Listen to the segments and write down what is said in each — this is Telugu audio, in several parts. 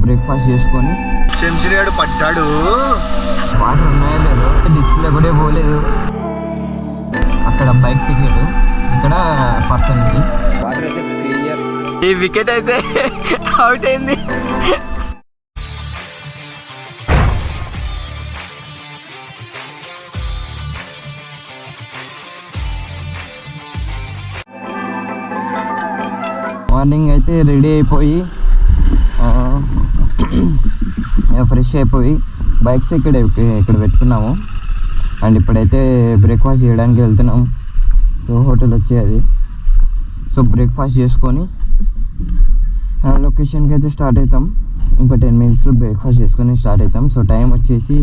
బ్రేక్ఫాస్ట్ చేసుకొని సెంచరీయాడు పడ్డాడు. వాటర్ ఉన్నాయో లేదో డిస్ప్లే కూడా పోలేదు. అక్కడ బైక్ టికెట్, ఇక్కడ పర్సన్కి. వాటర్ అయితే క్లియర్. ఈ వికెట్ అయితే అవుట్ అయింది. మార్నింగ్ అయితే రెడీ అయిపోయి ఫ్రెష్ అయిపోయి బైక్స్ ఇక్కడ పెట్టుకున్నాము. అండ్ ఇప్పుడైతే బ్రేక్ఫాస్ట్ చేయడానికి వెళ్తున్నాము. సో హోటల్ వచ్చేది. సో బ్రేక్ఫాస్ట్ చేసుకొని లొకేషన్కి అయితే స్టార్ట్ అవుతాం. ఇంకా 10 minutesలో బ్రేక్ఫాస్ట్ చేసుకొని స్టార్ట్ అవుతాం. సో టైం వచ్చేసి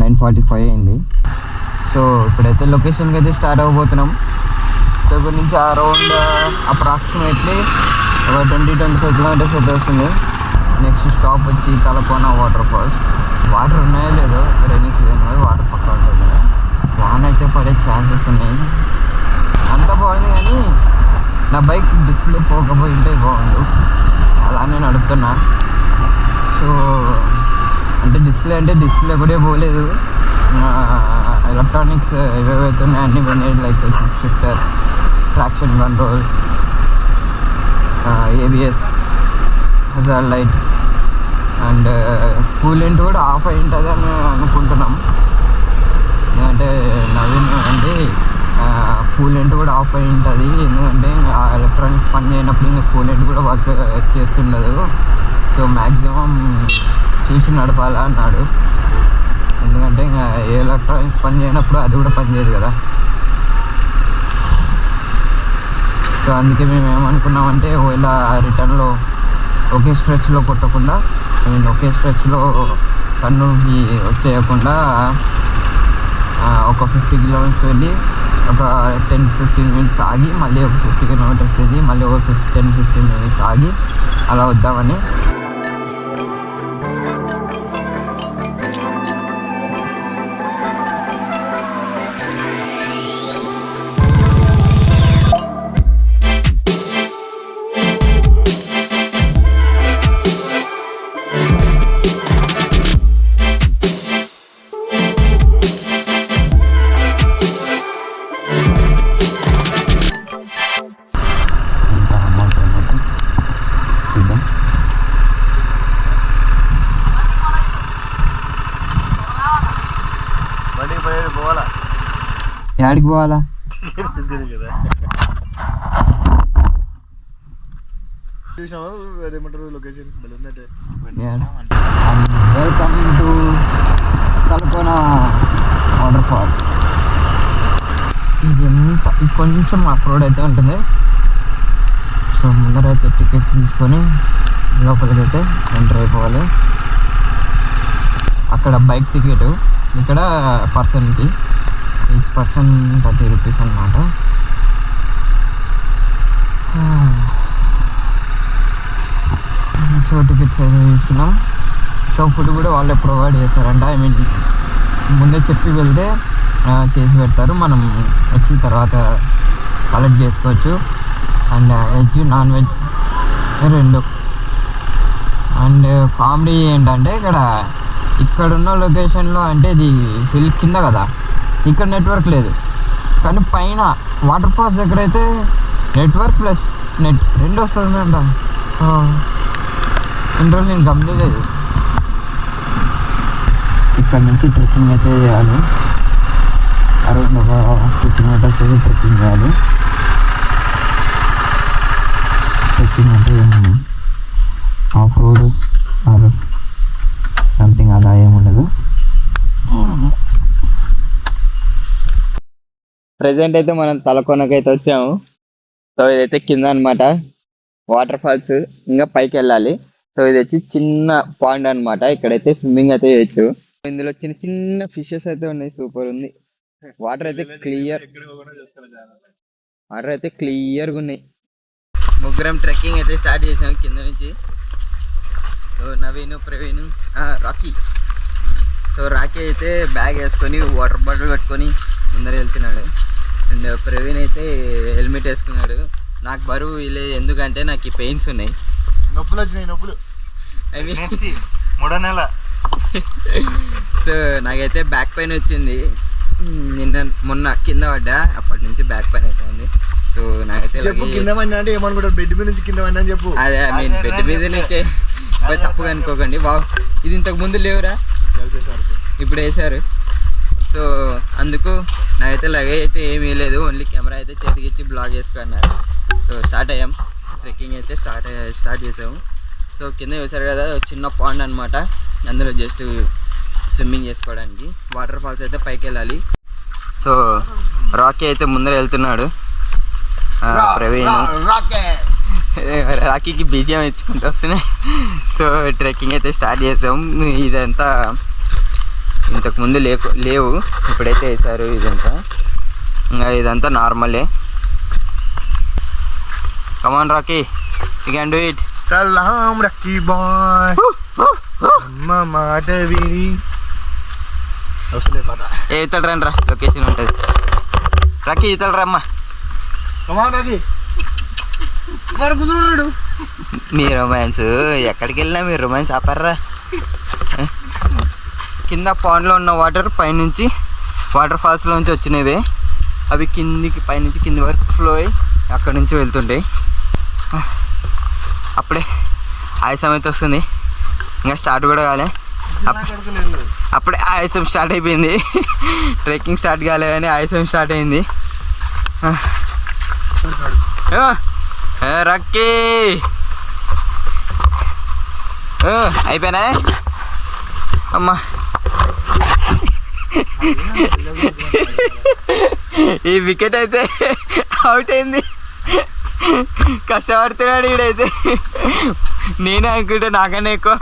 9:45 అయింది. సో ఇప్పుడైతే లొకేషన్కి అయితే స్టార్ట్ అవ్వబోతున్నాం. సో ఇక్కడ నుంచి అరౌండ్ అప్రాక్సిమేట్లీ ఒక 20-25 kilometers అయితే వస్తుంది. నెక్స్ట్ స్టాప్ వచ్చి తలకోన వాటర్ ఫాల్స్. వాటర్ ఉన్నాయో లేదో రైనీ సీజన్లో వాటర్ పక్క ఉంటుంది కదా, వాన అయితే పడే ఛాన్సెస్ ఉన్నాయి. అంత బాగుంది కానీ నా బైక్ డిస్ప్లే పోకపోయింటే బాగుండు. అలానే నడుపుతున్నా. సో అంటే డిస్ప్లే కూడా పోలేదు. ఎలక్ట్రానిక్స్ ఏవేవైతే ఉన్నాయో అన్నీ పోయినాయి. Like quick shifter, traction control, ABS, hazard light and coolant కూడా ఆఫ్ అయి ఉంటుంది అని అనుకుంటున్నాం. ఎందుకంటే నవీన్ అంటే కూలెంట్ కూడా ఆఫ్ అయి ఉంటుంది. ఎందుకంటే ఆ ఎలక్ట్రానిక్స్ పని చేయనప్పుడు ఇంకా కూలెంట్ కూడా వర్క్ చేస్తుండదు. సో మ్యాక్సిమం చూసి నడపాలా అన్నాడు. ఎందుకంటే ఇంకా ఏ ఎలక్ట్రానిక్స్ పని చేయనప్పుడు అది కూడా పని చేయదు కదా. సో అందుకే మేము ఏమనుకున్నామంటే ఒకవేళ రిటర్న్లో ఒకే స్ట్రెచ్లో కొట్టకుండా, ఒకే స్ట్రెచ్లో కర్నూలుకి వచ్చేయకుండా ఒక 50 kilometers వెళ్ళి ఒక 10-15 minutes ఆగి మళ్ళీ ఒక 50 kilometers వెళ్ళి మళ్ళీ ఒక 10-15 minutes ఆగి అలా వద్దామని. యాడికి పోవాలా? Welcome to Talakona water falls. ఇది ఎంత కొంచెం ఆఫ్ రోడ్ అయితే ఉంటుంది. సో ముందరైతే టికెట్స్ తీసుకొని లోపలికి అయితే ఎంటర్ అయిపోవాలి. అక్కడ బైక్ టికెట్, ఇక్కడ పర్సన్కి ఈచ్ పర్సన్ 30 rupees అన్నమాట. సో టికెట్స్ అయితే తీసుకున్నాం. సో ఫుడ్ కూడా వాళ్ళే ప్రొవైడ్ చేస్తారంట. ఐ మీన్ ముందే చెప్పి వెళ్తే చేసి పెడతారు. మనం వచ్చి తర్వాత కలెక్ట్ చేసుకోవచ్చు. And veg, non veg 2. And comedy ఏంటంటే ఇక్కడున్న లొకేషన్లో అంటే ఇది హిల్ కింద కదా, ఇక్కడ నెట్వర్క్ లేదు. కానీ పైన వాటర్ ఫాల్స్ దగ్గర అయితే నెట్వర్క్ ప్లస్ నెట్ 2 వస్తుంది అంట. ఇన్ని రోజులు నేను గమనించలేదు. ఇక్కడ నుంచి ట్రెక్కింగ్ అయితే చేయాలి. అరౌండ్ ఒక 50 kilometers అయితే ట్రెక్కింగ్ చేయాలి. ట్రెక్కింగ్ అంటే ఆఫ్ రోడ్ ఆర్ సంథింగ్ అలా ఏముండదు. ప్రజెంట్ అయితే మనం తలకోనకైతే వచ్చాము. సో ఇదైతే కింద అనమాట వాటర్ ఫాల్స్. ఇంకా పైకి వెళ్ళాలి. సో ఇది వచ్చి చిన్న పాండ్ అనమాట. ఇక్కడైతే స్విమ్మింగ్ అయితే చేయొచ్చు. ఇందులో చిన్న చిన్న ఫిషెస్ అయితే ఉన్నాయి. సూపర్ ఉంది. వాటర్ అయితే క్లియర్గా ఉన్నాయి. ముగ్గురం ట్రెక్కింగ్ అయితే స్టార్ట్ చేసాము కింద నుంచి. So Naveen, Praveen, Rocky. So Rocky అయితే బ్యాగ్ వేసుకొని వాటర్ బాటిల్ పెట్టుకొని ముందర వెళ్తున్నాడు. అండ్ ప్రవీణ్ అయితే హెల్మెట్ వేసుకున్నాడు. నాకు బరువు లేదు, ఎందుకంటే నాకు ఈ పెయిన్స్ ఉన్నాయి, నొప్పులు వచ్చినాయి, నొప్పులు. అవి 3వ నెల. సో నాకైతే బ్యాక్ పెయిన్ వచ్చింది మొన్న కింద పడ్డా, అప్పటి నుంచి బ్యాక్ పెయిన్ అయితే ఉంది. సో నాకైతే కింద పడినా అంటే ఏమనుకుంటారు, బెడ్ మీద నుంచి కింద పడినా అని చెప్పు. అదే నేను బెడ్ మీద నుంచే తప్పుగా అనుకోకండి. బాగు ఇది ఇంతకు ముందు లేవురా, ఇప్పుడు వేసారు. సో అందుకు నాకైతే లగేజ్ అయితే ఏమీ లేదు, ఓన్లీ కెమెరా అయితే చేతికి ఇచ్చి బ్లాగ్ చేసుకున్నారు. సో స్టార్ట్ అయ్యాం, ట్రెక్కింగ్ అయితే స్టార్ట్ చేసాము. సో కింద చూసారు కదా, చిన్న పాండ్ అనమాట, అందులో జస్ట్ స్విమ్మింగ్ చేసుకోవడానికి. వాటర్ ఫాల్స్ అయితే పైకి వెళ్ళాలి. సో రాకీ అయితే ముందర వెళ్తున్నాడు, ప్రవీణ్. రాకీకి బీజియం ఇచ్చుకుంటూ వస్తున్నాయి. సో ట్రెక్కింగ్ అయితే స్టార్ట్ చేసాం. ఇదంతా ఇంతకుముందు లేవు, ఇప్పుడైతే వేసారు. ఇదంతా నార్మలే. Come on Rocky, you can do it. సలాం రక్కీ బాయ్, అమ్మ మాట విని. ఏ ఇతడు రండి రా, లొకేషన్ ఉంటుంది. రాకీ ఇతడు రమ్మా. మీ రొమాన్స్ ఎక్కడికి వెళ్ళినా మీరు రొమాన్స్ ఆపారా. కింద పాండ్లో ఉన్న వాటర్ పైనుంచి వాటర్ ఫాల్స్లో నుంచి వచ్చినవే, అవి కిందికి పైనుంచి కింది వరకు ఫ్లో అయ్యి అక్కడి నుంచి వెళ్తుంటాయి. అప్పుడే ఆయాసం అయితే వస్తుంది, ఇంకా స్టార్ట్ కూడా కాలే. అప్పుడే ఆయాసం స్టార్ట్ అయిపోయింది. ట్రెక్కింగ్ స్టార్ట్ కాలే కానీ ఆయాసం స్టార్ట్ అయింది. రక్కీ అయిపోయినా అమ్మా. ఈ వికెట్ అయితే అవుట్ అయింది. కష్టపడుతున్నాడు ఈడైతే, నేను అనుకుంటే నాకన్నా ఎక్కువ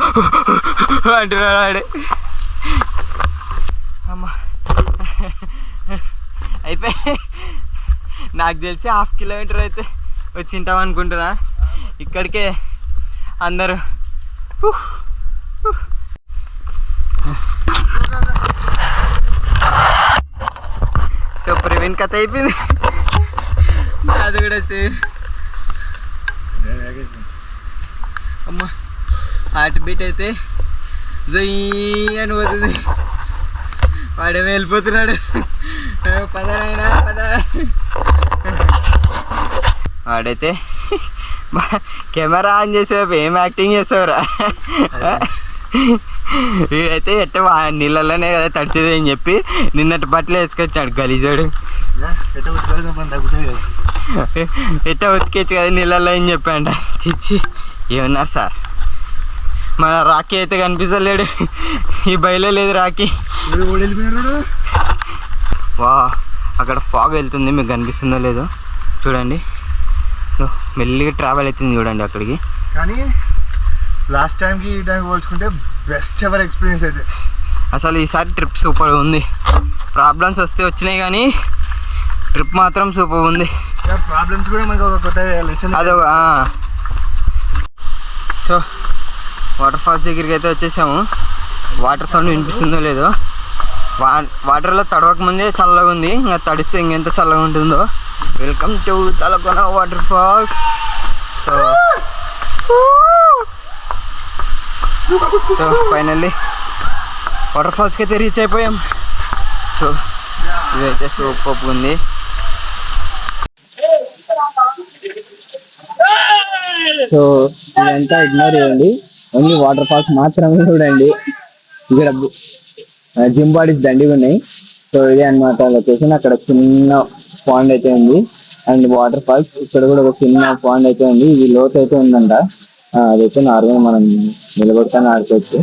అంటున్నాడు వాడు. అమ్మా అయిపోయి నాకు తెలిసి 1/2 కిలోమీటర్ అయితే వచ్చింటాం అనుకుంటున్నా. ఇక్కడికే అందరూ సో ప్రవీణ్ కథ అయిపోయింది, అది కూడా సేమ్. అమ్మా హార్ట్ బీట్ అయితే జయ్యి అని పోతుంది, వాడేమో వెళ్ళిపోతున్నాడు. పదనైనా పద. వాడైతే కెమెరా ఆన్ చేసేపు ఏం యాక్టింగ్ చేసావురా. వీడైతే ఎట్ట నీళ్ళలోనే కదా తడిచేది అని చెప్పి నిన్నటి బట్టలు వేసుకొచ్చాడు గలీజాడు. ఎట్ట ఉతికేచ్చు కదా నీళ్ళల్లో అని చెప్పాంట. చిచ్చి ఏమన్నారు సార్. మన రాకీ అయితే కనిపించలేడు, ఈ బయలో లేదు రాకీ. వా అక్కడ ఫాగ్ వెళ్తుంది, మీకు కనిపిస్తుందో లేదో చూడండి. మెల్లిగా ట్రావెల్ అవుతుంది చూడండి అక్కడికి. కానీ లాస్ట్ టైంకి ఈ టైంకి పోల్చుకుంటే బెస్ట్ ఎవర్ ఎక్స్పీరియన్స్ అయితే. అసలు ఈసారి ట్రిప్ సూపర్ ఉంది. ప్రాబ్లమ్స్ వస్తే వచ్చినాయి కానీ ట్రిప్ మాత్రం సూపర్ ఉంది. ప్రాబ్లమ్స్ కూడా మనకు ఒక కొత్త లెసన్. అదొక సో వాటర్ ఫాల్స్ దగ్గరికి అయితే వచ్చేసాము. వాటర్ సౌండ్ వినిపిస్తుందో లేదో. వాటర్లో తడవక ముందే చల్లగా ఉంది, ఇంకా తడిస్తే ఇంకెంత చల్లగా ఉంటుందో. Welcome to Talakona water falls. So finally water ఫాల్స్కి అయితే రీచ్ అయిపోయాం. సో ఇదైతే సూపర్ ఉంది. సో ఇదంతా ఇగ్నోర్ చేయండి, ఓన్లీ వాటర్ ఫాల్స్ మాత్రమే చూడండి. ఇక్కడ జిమ్ బాడీస్ దండిగా ఉన్నాయి. సో ఇదే అన్నమాట లొకేషన్. అక్కడ చిన్న పాండ్ అయితే ఉంది అండ్ వాటర్ ఫాల్స్. ఇక్కడ కూడా ఒక చిన్న పాండ్ అయితే ఉంది, ఇది లోతు అయితే ఉందంట. అదైతే నార్మల్ మనం నిలబడుకొని ఆడుకోవచ్చు.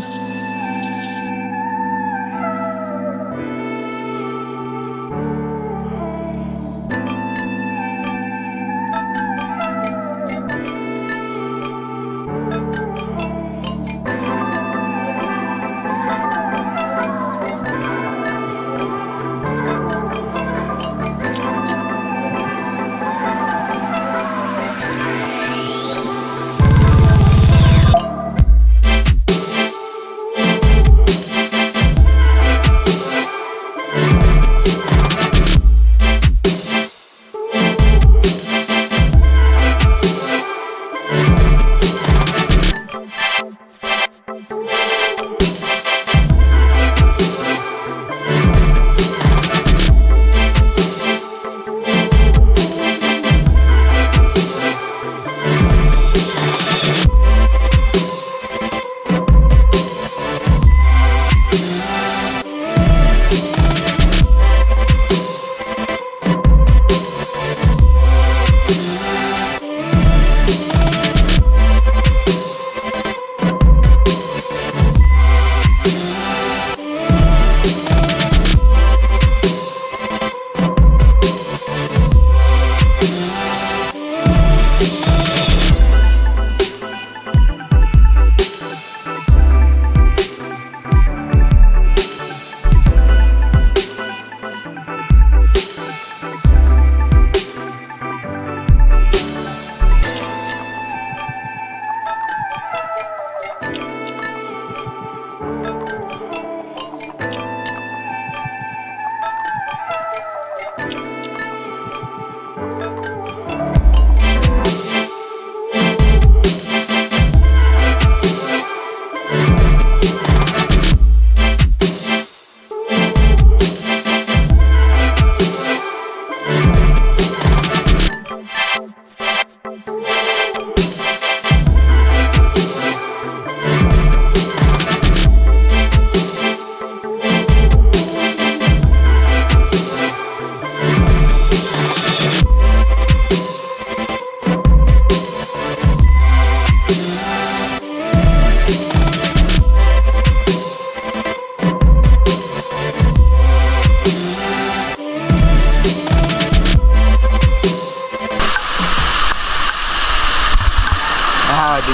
అదే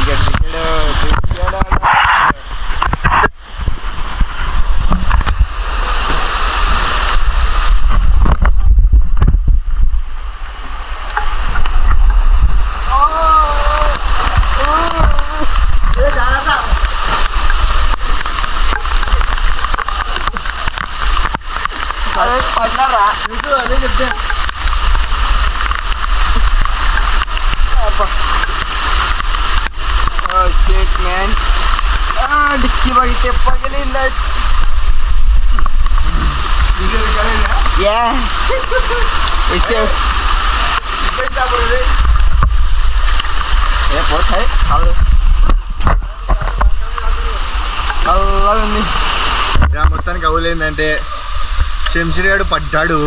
చెప్తే మ్యాన్ డిక్కి పగితే పగిలిందా పోతాయి ఉంది. మొత్తానికి అవులేందంటే శంషీర్ గారు పడ్డాడు.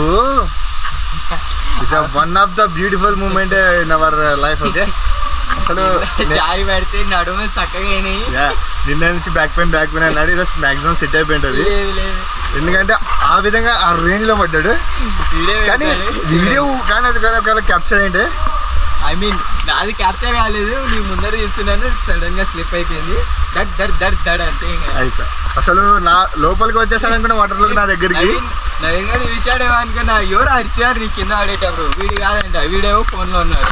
It's one of the beautiful moment in our life. Okay అసలు జారి పడితే నడుము చక్కగా అయినాయి. నిన్న నుంచి బ్యాక్ పెయిన్ అన్నాడు. ఈరోజు మ్యాక్సిమం సెట్ అయిపోయి ఉంటుంది. ఎందుకంటే ఆ విధంగా ఆ రేంజ్ లో పడ్డాడు. కానీ వీడియో కానీ అది క్యాప్చర్ అయింటే ఐ మీన్ నాది క్యాప్చర్ కాలేదు, నీ ముందర చూస్తున్నాను, సడన్ గా స్లిప్ అయిపోయింది. దడ్ దడ్ దడ్ దడ్ అంటే అయితే అసలు నా లోపలికి వచ్చేసాడు అనుకున్న వాటర్ లో నా దగ్గరికి నవీన్ గారు చూసాడేమో అనుకున్నా. ఎవరు అరిచారు నీ కింద ఆడేటప్పుడు? వీడు కాదంట, వీడేమో ఫోన్ లో ఉన్నాడు.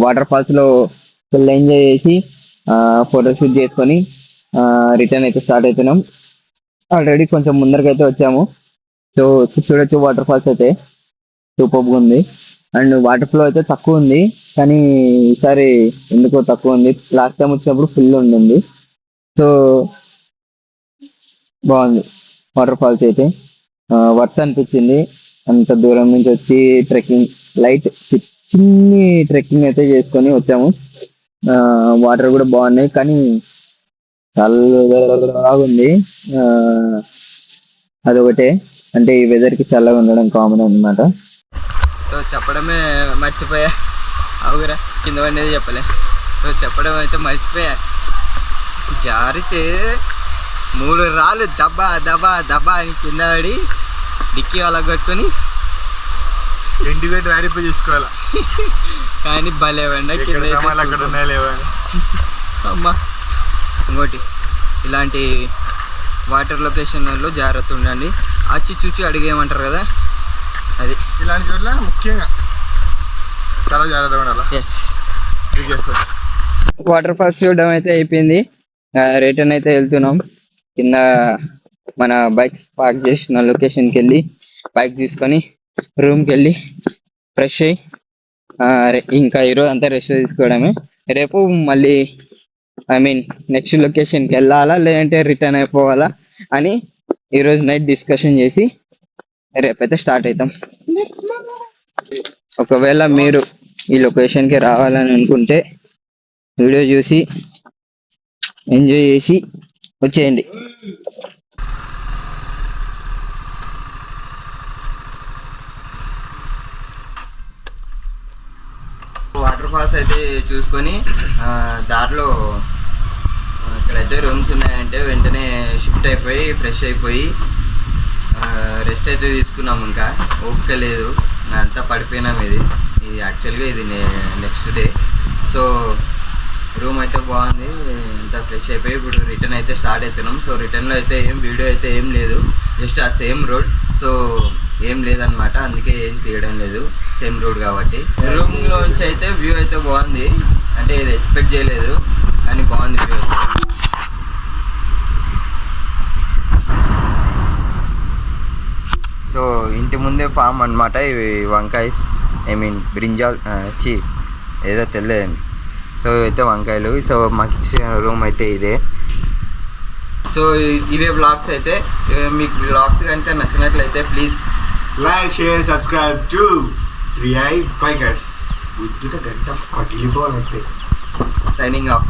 వాటర్ ఫాల్స్ లో ఫుల్ ఎంజాయ్ చేసి ఫోటోషూట్ చేసుకొని రిటర్న్ అయితే స్టార్ట్ అవుతున్నాం. ఆల్రెడీ కొంచెం ముందరకైతే వచ్చాము. సో చూడొచ్చు వాటర్ ఫాల్స్ అయితే సూపర్గా ఉంది. అండ్ వాటర్ ఫ్లో అయితే తక్కువ ఉంది, కానీ ఈసారి ఎందుకో తక్కువ ఉంది. లాస్ట్ టైం వచ్చినప్పుడు ఫుల్ ఉండింది. సో బాగుంది వాటర్ ఫాల్స్ అయితే. వర్త్ అనిపించింది. అంత దూరం నుంచి వచ్చి ట్రెక్కింగ్ లైట్ చిన్ని ట్రెక్కింగ్ అయితే చేసుకొని వచ్చాము. వాటర్ కూడా బాగున్నాయి, కానీ చల్లగా ఉంది. అదొకటే, అంటే ఈ వెదర్కి చల్లగా ఉండడం కామన్ అన్నమాట. సో చెప్పడమే మర్చిపోయా. అవురా కింద పడినది చెప్పలే. సో చెప్పడం అయితే మర్చిపోయా. జారితే 3 రాళ్ళు దబ్బా దబ్బా దబ్బా అని కింద పడి డిక్కీ అలా కట్టుకొని ఇంటికి వ్యారిఫై చేసుకోవాలా. కానీ భలే వండి కింద అక్కడ ఉన్నాయి లేవని. అమ్మా ఇంకోటి, ఇలాంటి వాటర్ లొకేషన్లలో జాగ్రత్త ఉండండి. ఆచి చూచి అడిగేయమంటారు కదా, అది ఇలాంటి చోట్ల ముఖ్యంగా చాలా జాగ్రత్తగా ఉండాలి. ఎస్. వాటర్ ఫాల్స్ చూడడం అయితే అయిపోయింది. రిటర్న్ అయితే వెళ్తున్నాం. కింద మన బైక్స్ పార్క్ చేసిన లొకేషన్కి వెళ్ళి బైక్ తీసుకొని రూమ్కి వెళ్ళి ఫ్రెష్ అయ్యి ఇంకా ఈరోజు అంతా రెస్ట్ తీసుకోవడమే. రేపు మళ్ళీ ఐ మీన్ నెక్స్ట్ లొకేషన్కి వెళ్ళాలా లేదంటే రిటర్న్ అయిపోవాలా అని ఈరోజు నైట్ డిస్కషన్ చేసి రేపైతే స్టార్ట్ అవుతాం. ఒకవేళ మీరు ఈ లొకేషన్కి రావాలని అనుకుంటే వీడియో చూసి ఎంజాయ్ చేసి వచ్చేయండి. వాటర్ ఫాల్స్ అయితే చూసుకొని దారిలో ఇక్కడైతే రూమ్స్ ఉన్నాయంటే వెంటనే షిఫ్ట్ అయిపోయి ఫ్రెష్ అయిపోయి రెస్ట్ అయితే తీసుకున్నాం. ఇంకా ఓపిక లేదు, అంతా పడిపోయినాం. ఇది యాక్చువల్గా ఇది నెక్స్ట్ డే. సో రూమ్ అయితే బాగుంది, అంతా ఫ్రెష్ అయిపోయి ఇప్పుడు రిటర్న్ అయితే స్టార్ట్ అవుతున్నాం. సో రిటర్న్లో అయితే వీడియో అయితే ఏం లేదు, జస్ట్ ఆ సేమ్ రోడ్. సో ఏం లేదనమాట, అందుకే ఏం చేయడం లేదు, సేమ్ రోడ్ కాబట్టి. రూమ్లోంచి అయితే వ్యూ అయితే బాగుంది, అంటే ఇది ఎక్స్పెక్ట్ చేయలేదు కానీ బాగుంది వ్యూ. సో ఇంటి ముందే ఫామ్ అనమాట. ఇవి వంకాయస్ ఐ మీన్ బ్రింజాల్ ఏదో తెలియదండి. సో అయితే వంకాయలు. సో మాకు ఇచ్చిన రూమ్ అయితే ఇదే. సో ఇవే బ్లాగ్స్ అయితే. మీకు బ్లాగ్స్ కనుక నచ్చినట్లయితే please like, share, subscribe to 3i bikers. బుద్ధితో గంట పగిలిపోవాలంటే సైనింగ్ ఆఫ్.